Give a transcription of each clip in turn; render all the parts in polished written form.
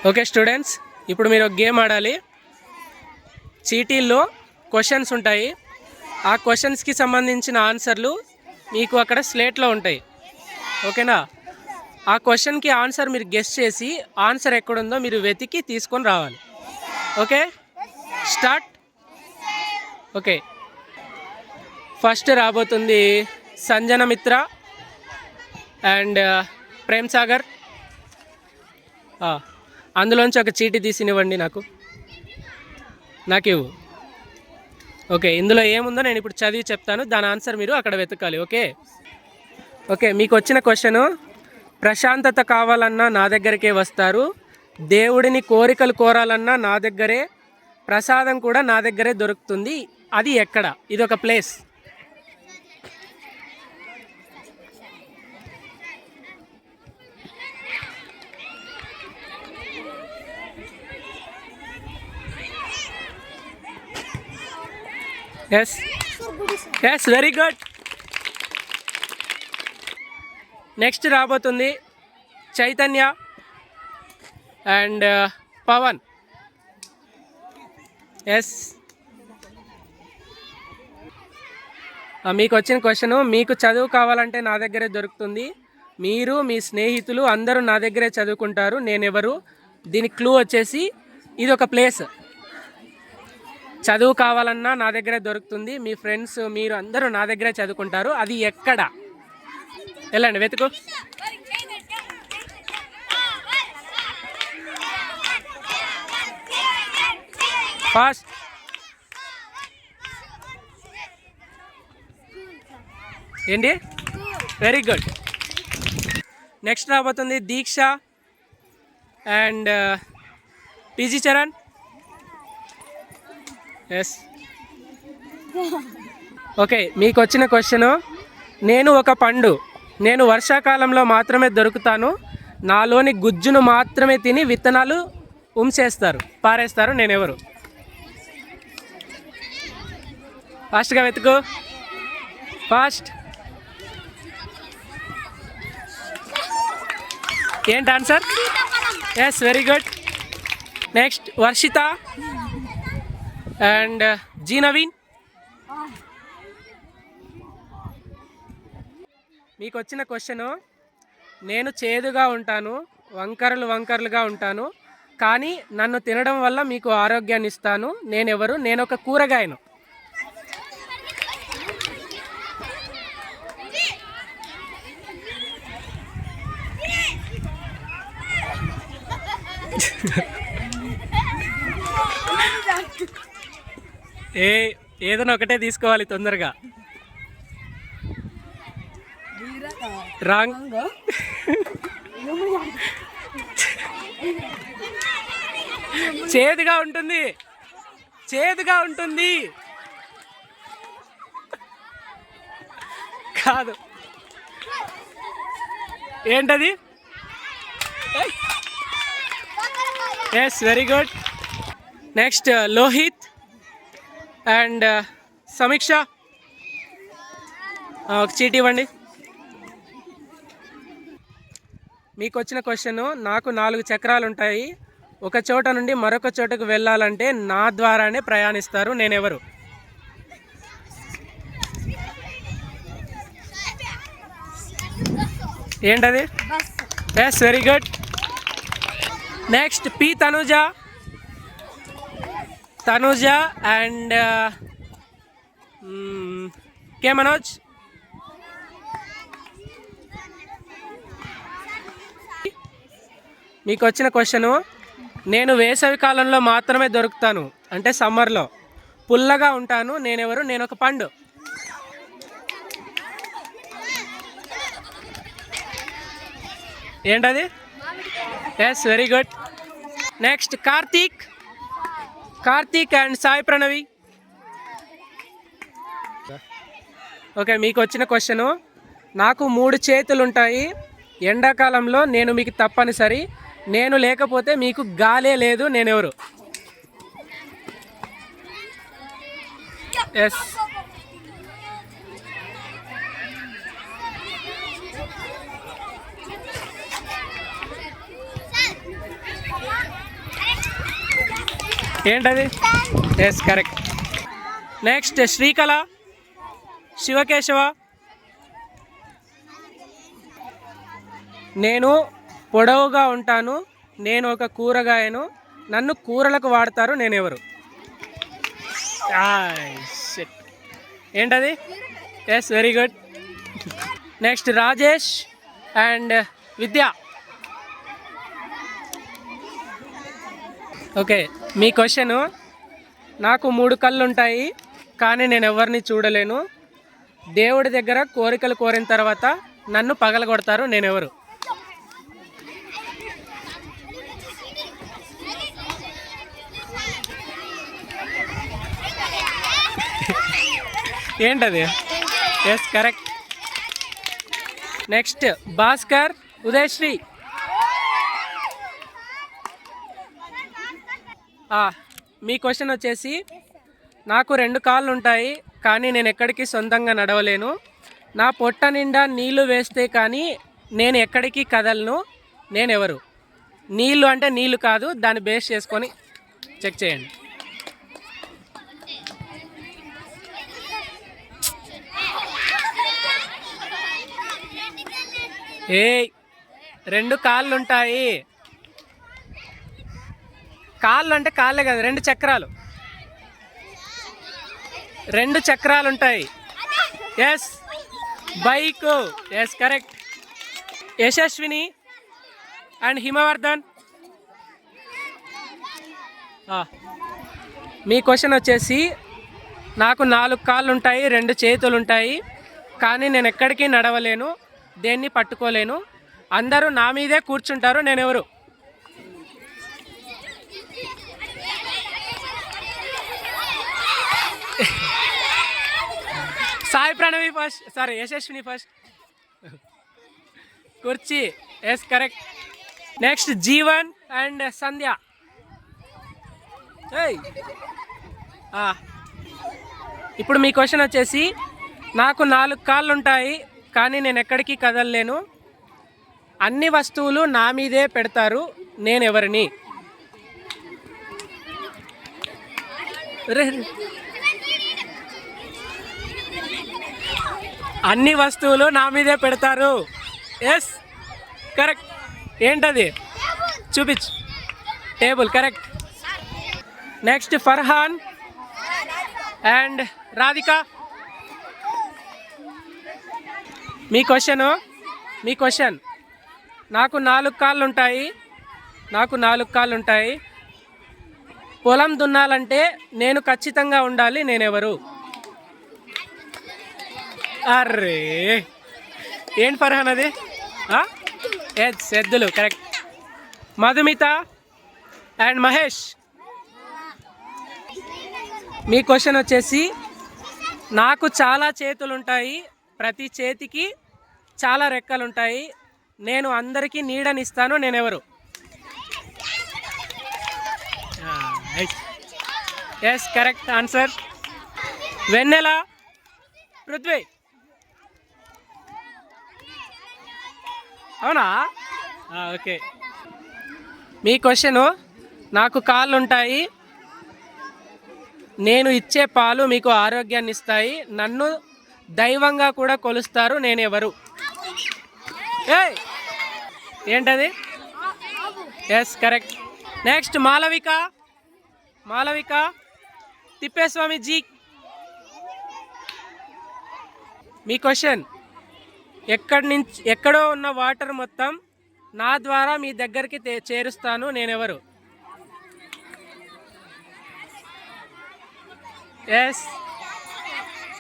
Okay students, ఇప్పుడు మీరు ఒక గేమ్ ఆడాలి. చీటీల్లో క్వశ్చన్స్ ఉంటాయి. ఆ క్వశ్చన్స్కి సంబంధించిన ఆన్సర్లు మీకు అక్కడ స్లేట్లో ఉంటాయి. ఓకేనా? ఆ క్వశ్చన్కి ఆన్సర్ మీరు గెస్ చేసి ఆన్సర్ ఎక్కడుందో మీరు వెతికి తీసుకొని రావాలి. Okay, start. ఓకే, ఫస్ట్ రాబోతుంది సంజన మిత్ర అండ్ ప్రేమ్ సాగర్. అందులోంచి ఒక చీటీ తీసినివ్వండి నాకు ఇవ్వు. ఓకే, ఇందులో ఏముందో నేను ఇప్పుడు చదివి చెప్తాను, దాని ఆన్సర్ మీరు అక్కడ వెతకాలి. ఓకే ఓకే, మీకు వచ్చిన క్వశ్చను: ప్రశాంతత కావాలన్నా నా దగ్గరికే వస్తారు, దేవుడిని కోరికలు కోరాలన్నా నా దగ్గరే, ప్రసాదం కూడా నా దగ్గరే దొరుకుతుంది, అది ఎక్కడ? ఇది ఒక place. Yes yes, very good. Next రాబోతుంది చైతన్య అండ్ పవన్. ఎస్, మీకు వచ్చిన క్వశ్చను: మీకు చదువు కావాలంటే నా దగ్గరే దొరుకుతుంది, మీరు మీ స్నేహితులు అందరూ నా దగ్గరే చదువుకుంటారు, నేనెవరు? దీని క్లూ వచ్చేసి ఇది ఒక ప్లేస్. చదువు కావాలన్నా నా దగ్గరే దొరుకుతుంది, మీ ఫ్రెండ్స్ మీరు అందరూ నా దగ్గరే చదువుకుంటారు, అది ఎక్కడ? వెళ్ళండి వెతుకు. ఫాస్ట్. ఏంటి? Very good. నెక్స్ట్ రాబోతుంది Deeksha and PG Charan. Yes, okay, మీకు వచ్చిన క్వశ్చను: నేను ఒక పండు, నేను వర్షాకాలంలో మాత్రమే దొరుకుతాను, నాలోని గుజ్జును మాత్రమే తిని విత్తనాలు ఉంచేస్తారు, పారేస్తారు, నేనెవరు? ఫాస్ట్గా వెతుకు, ఫాస్ట్. ఏంటి answer? Yes, very good. Next Varshitha and G Naveen. మీకు వచ్చిన క్వశ్చను: నేను చేదుగా ఉంటాను, వంకరలుగా ఉంటాను, కానీ నన్ను తినడం వల్ల మీకు ఆరోగ్యాన్ని ఇస్తాను, నేనెవరు? నేను ఒక కూరగాయను. ఏదైనా ఒకటే తీసుకోవాలి తొందరగా. రాంగ్. చేదుగా ఉంటుంది, చేదుగా ఉంటుంది. కాదు. ఏంటది? Yes, very good. Next Lohith and Sameeksha. ఒక చీటీ ఇవ్వండి. మీకు వచ్చిన క్వశ్చను: నాకు 4 చక్రాలు ఉంటాయి, ఒక చోట నుండి మరొక చోటకు వెళ్ళాలంటే నా ద్వారానే ప్రయాణిస్తారు, నేనెవరు? ఏంటది? Yes, very good. Next P Tanuja and K Manoj. మీకు వచ్చిన క్వశ్చను: నేను వేసవి కాలంలో మాత్రమే దొరుకుతాను, అంటే సమ్మర్లో, పుల్లగా ఉంటాను, నేనెవరు? నేను ఒక పండు. ఏంటది? Yes, very good. Next Karthik and Sai Pranavi. Okay, మీకు వచ్చిన క్వశ్చను: నాకు 3 చేతులు ఉంటాయి, ఎండాకాలంలో నేను మీకు తప్పనిసరి, నేను లేకపోతే మీకు గాలే లేదు, నేనెవరు? ఎస్, ఏంటది? Yes correct. Next Srikala, Shivakeshava. నేను పొడవుగా ఉంటాను, నేను ఒక కూరగాయను, నన్ను కూరలకు వాడతారు, నేనెవరు? ఏంటది? Yes very good. Next Rajesh and Vidya. Okay, మీ క్వశ్చను, నాకు 3 కళ్ళు ఉంటాయి కానీ నేను ఎవరిని చూడలేను, దేవుడి దగ్గర కోరికలు కోరిన తర్వాత నన్ను పగలగొడతారు, నేనెవరు? ఏంటది? Yes correct. Next Bhaskar, Udayasri. మీ క్వశ్చన్ వచ్చేసి, నాకు 2 కాళ్ళు ఉంటాయి కానీ నేను ఎక్కడికి సొంతంగా నడవలేను, నా పొట్ట నిండా నీళ్లు వేస్తే కానీ నేను ఎక్కడికి కదలను, నేనెవరు? నీళ్ళు అంటే నీళ్ళు కాదు, దాన్ని బేస్ చేసుకొని చెక్ చేయండి. ఏ 2 కాళ్ళు ఉంటాయి. కాళ్ళు అంటే కాళ్ళే కదా, 2 చక్రాలు. 2 చక్రాలు ఉంటాయి. Yes bike. Yes correct. Yashaswini and Himavardhan. మీ క్వశ్చన్ వచ్చేసి, నాకు 4 కాళ్ళు ఉంటాయి, 2 చేతులు ఉంటాయి కానీ నేను ఎక్కడికి నడవలేను, దేన్ని పట్టుకోలేను, అందరూ నా మీదే కూర్చుంటారు, నేనెవరు? Sai Pranavi first, sorry Yashaswini first. కుర్చీ. Yes correct. Next Jeevan and Sandhya. ఇప్పుడు మీ క్వశ్చన్ వచ్చేసి, నాకు 4 కాళ్ళు ఉంటాయి కానీ నేను ఎక్కడికి కదలలేను, అన్ని వస్తువులు నా మీదే పెడతారు, నేనెవరిని? అన్ని వస్తువులు నా మీదే పెడతారు. Yes correct. ఏంటది? చూపించు. Table correct. Next Farhan and Radhika. మీ క్వశ్చన్, నాకు 4 కాళ్ళు ఉంటాయి, పొలం దున్నాలంటే నేను ఖచ్చితంగా ఉండాలి, నేనెవరు? అర్రే ఏంటి ఫర్హాన్ అది? ఎద్దులు correct. Madhumita and Mahesh. Me question వచ్చేసి, నాకు చాలా చేతులు ఉంటాయి, ప్రతి చేతికి చాలా రెక్కలు ఉంటాయి, నేను అందరికీ నీడనిస్తాను, నేనెవరు? Yes correct answer. Vennela, Prithvi. అవునా? ఓకే. మీ క్వశ్చను, నాకు కాళ్ళు ఉంటాయి, నేను ఇచ్చే పాలు మీకు ఆరోగ్యాన్ని ఇస్తాయి, నన్ను దైవంగా కూడా కొలుస్తారు, నేనెవరు? ఏంటది? Yes correct. Next Malavika Thippeswamy ji. మీ క్వశ్చన్, ఎక్కడో ఉన్న వాటర్ మొత్తం నా ద్వారా మీ దగ్గరికి చేరుస్తాను, నేనెవరు? Yes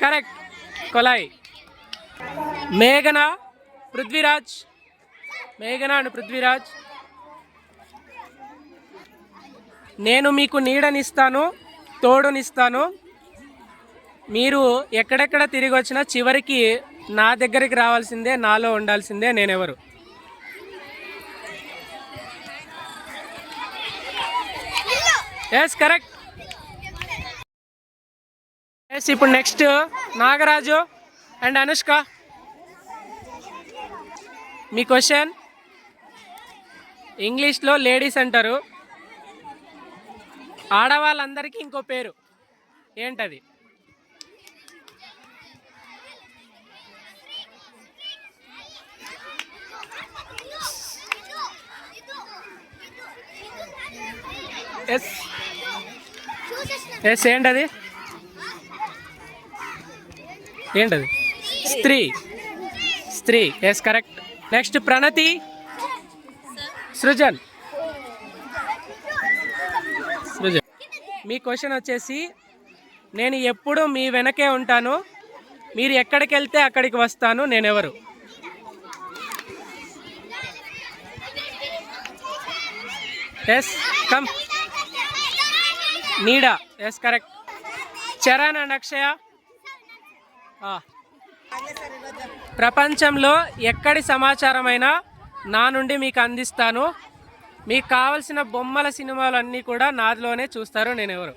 correct. కొలాయి. మేఘన అండ్ పృథ్వీరాజ్. నేను మీకు నీడనిస్తాను, తోడునిస్తాను, మీరు ఎక్కడెక్కడ తిరిగి వచ్చినా చివరికి నా దగ్గరికి రావాల్సిందే, నాలో ఉండాల్సిందే, నేనెవరు? Yes correct. ఎస్ ఇప్పుడు నెక్స్ట్ నాగరాజు అండ్ అనుష్క. మీ క్వశ్చన్, ఇంగ్లీష్లో లేడీస్ అంటారు, ఆడవాళ్ళందరికీ ఇంకో పేరు ఏంటది? ఎస్ ఎస్ ఏంటది? ఏంటది? స్త్రీ. స్త్రీ. Yes correct. Next Pranathi, Srujan. Srujan, మీ క్వశ్చన్ వచ్చేసి, నేను ఎప్పుడు మీ వెనకే ఉంటాను, మీరు ఎక్కడికి వెళ్తే అక్కడికి వస్తాను, నేనెవరు? Yes come. నీడా. Yes correct. Charan and Akshaya. ప్రపంచంలో ఎక్కడి సమాచారమైనా నా నుండి మీకు అందిస్తాను, మీకు కావలసిన బొమ్మల సినిమాలు అన్నీ కూడా నాదిలోనే చూస్తారు, నేనెవరు?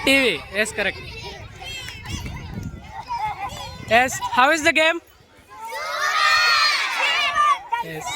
TV. Yes correct. Yes how is the game? Yes